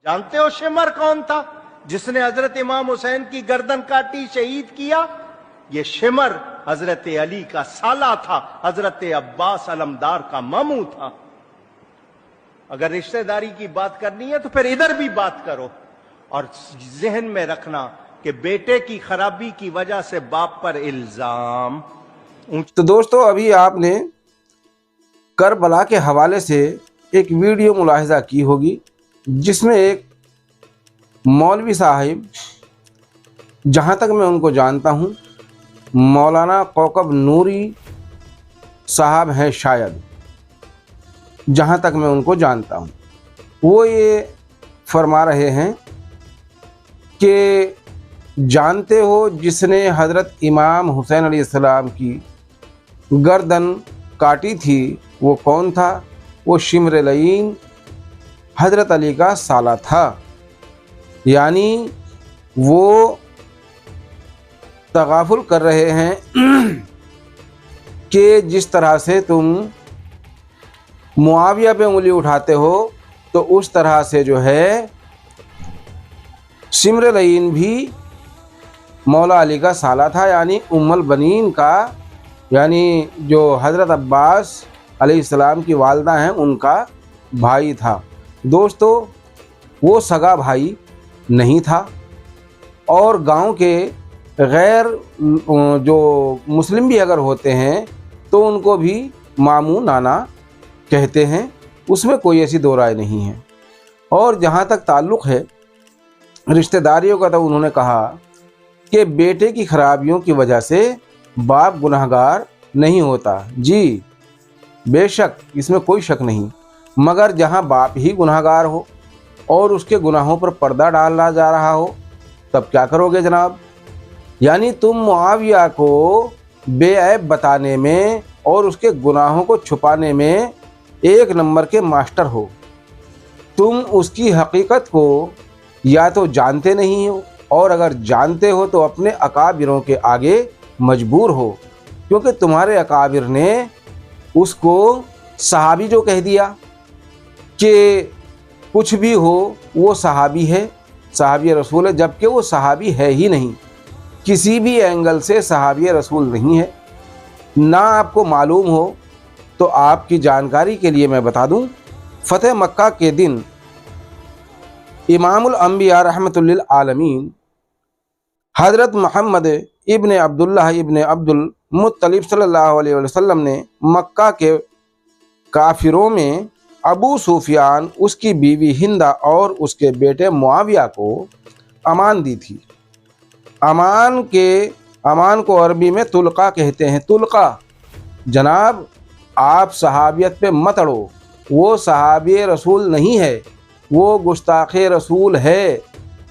जानते हो शिमर कौन था जिसने हजरत इमाम हुसैन की गर्दन काटी, शहीद किया? ये शिमर हजरत अली का साला था, हजरत अब्बास अलमदार का मामू था। अगर रिश्तेदारी की बात करनी है तो फिर इधर भी बात करो, और जहन में रखना कि बेटे की खराबी की वजह से बाप पर इल्जाम। तो दोस्तों, अभी आपने करबला के हवाले से एक वीडियो मुलाहिजा की होगी जिसमें एक मौलवी साहिब, जहाँ तक मैं उनको जानता हूँ मौलाना कौकब नूरी साहब हैं शायद, जहाँ तक मैं उनको जानता हूँ, वो ये फरमा रहे हैं कि जानते हो जिसने हज़रत इमाम हुसैन अलैहिस्सलाम की गर्दन काटी थी वो कौन था? वो शिमर लईन हज़रत अली का साला था। यानी वो तगाफुल कर रहे हैं कि जिस तरह से तुम मुआविया पे उंगली उठाते हो तो उस तरह से जो है शिमर लईन भी मौला अली का साला था, यानी उम्मुल बनीन का, यानी जो हज़रत अब्बास अलैहिस्सलाम की वालदा हैं उनका भाई था। दोस्तों, वो सगा भाई नहीं था, और गांव के गैर जो मुस्लिम भी अगर होते हैं तो उनको भी मामू नाना कहते हैं, उसमें कोई ऐसी दो राय नहीं है। और जहाँ तक ताल्लुक़ है रिश्तेदारियों का, तो उन्होंने कहा कि बेटे की खराबियों की वजह से बाप गुनहगार नहीं होता। जी बेशक, इसमें कोई शक नहीं, मगर जहाँ बाप ही गुनहगार हो और उसके गुनाहों पर पर्दा डाला जा रहा हो तब क्या करोगे जनाब? यानी तुम मुआविया को बेऐब बताने में और उसके गुनाहों को छुपाने में एक नंबर के मास्टर हो। तुम उसकी हकीकत को या तो जानते नहीं हो, और अगर जानते हो तो अपने अकाबिरों के आगे मजबूर हो, क्योंकि तुम्हारे अकाबिर ने उसको सहाबी जो कह दिया कि कुछ भी हो वो सहाबी है, सहाबी रसूल है, जबकि वो सहाबी है ही नहीं, किसी भी एंगल से सहाबी रसूल नहीं है। ना आपको मालूम हो तो आपकी जानकारी के लिए मैं बता दूं, फ़तह मक्का के दिन इमामुल अंबिया रहमतुल लिल आलमीन हज़रत मोहम्मद इब्न अब्दुल्लाह इब्न अब्दुल मुत्तलिब सल्लल्लाहु अलैहि वसल्लम ने मक्का के काफिरों में अबू सुफियान, उसकी बीवी हिंदा और उसके बेटे मुआविया को अमान दी थी। अमान को अरबी में तुल्का कहते हैं। तुल्का जनाब, आप सहाबियत पे मत अड़ो, वो सहाबी रसूल नहीं है, वो गुस्ताखे रसूल है,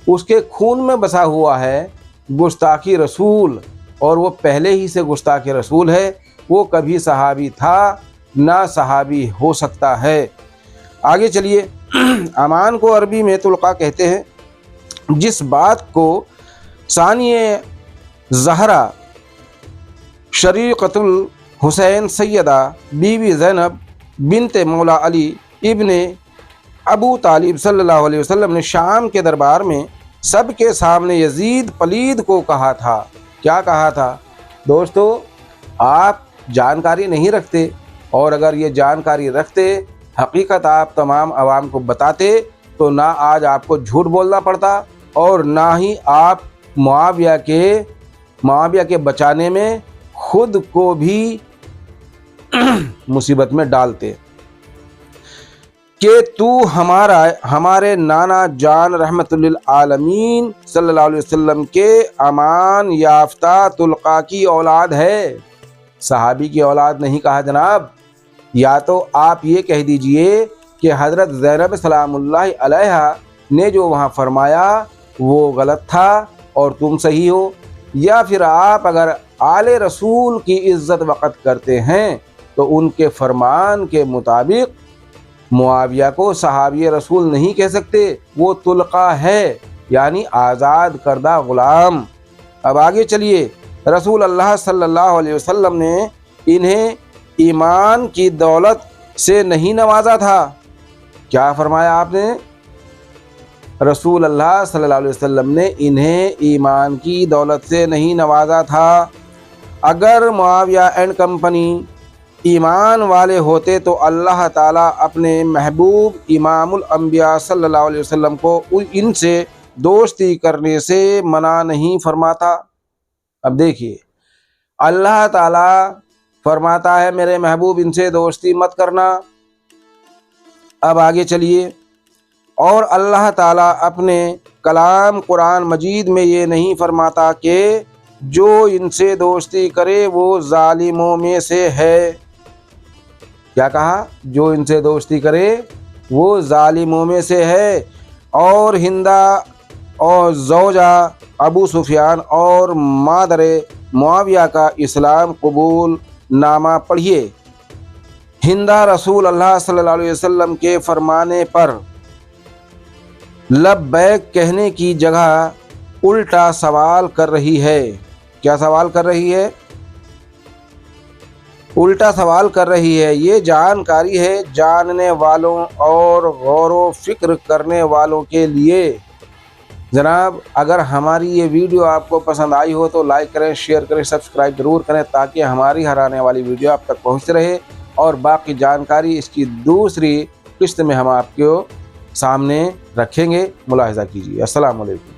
उसके खून में बसा हुआ है गुस्ताखी रसूल, और वो पहले ही से गुस्ताखे रसूल है। वो कभी सहाबी था ना सहाबी हो सकता है। आगे चलिए, अमान को अरबी में तुल्का कहते हैं। जिस बात को सानिए ज़हरा शरीक़तुल हुसैन सैयदा बीवी ज़ैनब बिनते मौला अली इब्ने अबू तालिब सल्लल्लाहु अलैहि वसल्लम ने शाम के दरबार में सबके सामने यजीद पलीद को कहा था। क्या कहा था? दोस्तों, आप जानकारी नहीं रखते, और अगर ये जानकारी रखते, हकीकत आप तमाम आवाम को बताते, तो ना आज आपको झूठ बोलना पड़ता और ना ही आप मुआविया के बचाने में खुद को भी मुसीबत में डालते कि तू हमारे नाना जान रहमतुल लिल आलमीन सल्लल्लाहु अलैहि वसल्लम के अमान याफ्ता तुल्का की औलाद है, सहाबी की औलाद नहीं कहा जनाब। या तो आप ये कह दीजिए कि हज़रत ज़ैनब सलामुल्लाहि अलैहा ने जो वहाँ फरमाया वो गलत था और तुम सही हो, या फिर आप अगर आले रसूल की इज़्ज़त वक़्त करते हैं तो उनके फरमान के मुताबिक मुआविया को सहाबी रसूल नहीं कह सकते, वो तुल्का है, यानी आज़ाद करदा ग़ुलाम। अब आगे चलिए, रसूल अल्लाह सल्लल्लाहु अलैहि वसल्लम ने इन्हें ईमान की दौलत से नहीं नवाजा था। क्या फरमाया आपने? رسول اللہ صلی اللہ علیہ وسلم نے انہیں ایمان کی دولت سے نہیں نوازا تھا۔ اگر معاویہ اینڈ کمپنی ایمان والے ہوتے تو اللہ تعالیٰ اپنے محبوب امام الانبیاء صلی اللہ علیہ وسلم کو ان سے دوستی کرنے سے منع نہیں فرماتا۔ اب دیکھیے، اللہ تعالیٰ فرماتا ہے میرے محبوب ان سے دوستی مت کرنا۔ اب آگے چلیے، اور اللہ تعالیٰ اپنے کلام قرآن مجید میں یہ نہیں فرماتا کہ جو ان سے دوستی کرے وہ ظالموں میں سے ہے۔ کیا کہا؟ جو ان سے دوستی کرے وہ ظالموں میں سے ہے۔ اور ہندہ اور زوجہ ابو سفیان اور مادر معاویہ کا اسلام قبول نامہ پڑھیے۔ ہندہ رسول اللہ صلی اللہ علیہ وسلم کے فرمانے پر لبیک کہنے کی جگہ الٹا سوال کر رہی ہے۔ کیا سوال کر رہی ہے؟ الٹا سوال کر رہی ہے۔ یہ جانکاری ہے جاننے والوں اور غور و فکر کرنے والوں کے لیے۔ جناب، اگر ہماری یہ ویڈیو آپ کو پسند آئی ہو تو لائک کریں، شیئر کریں، سبسکرائب ضرور کریں تاکہ ہماری ہر آنے والی ویڈیو آپ تک پہنچتی رہے، اور باقی جانکاری اس کی دوسری قسط میں ہم آپ کو سامنے رکھیں گے، ملاحظہ کیجیے۔ السلام علیکم۔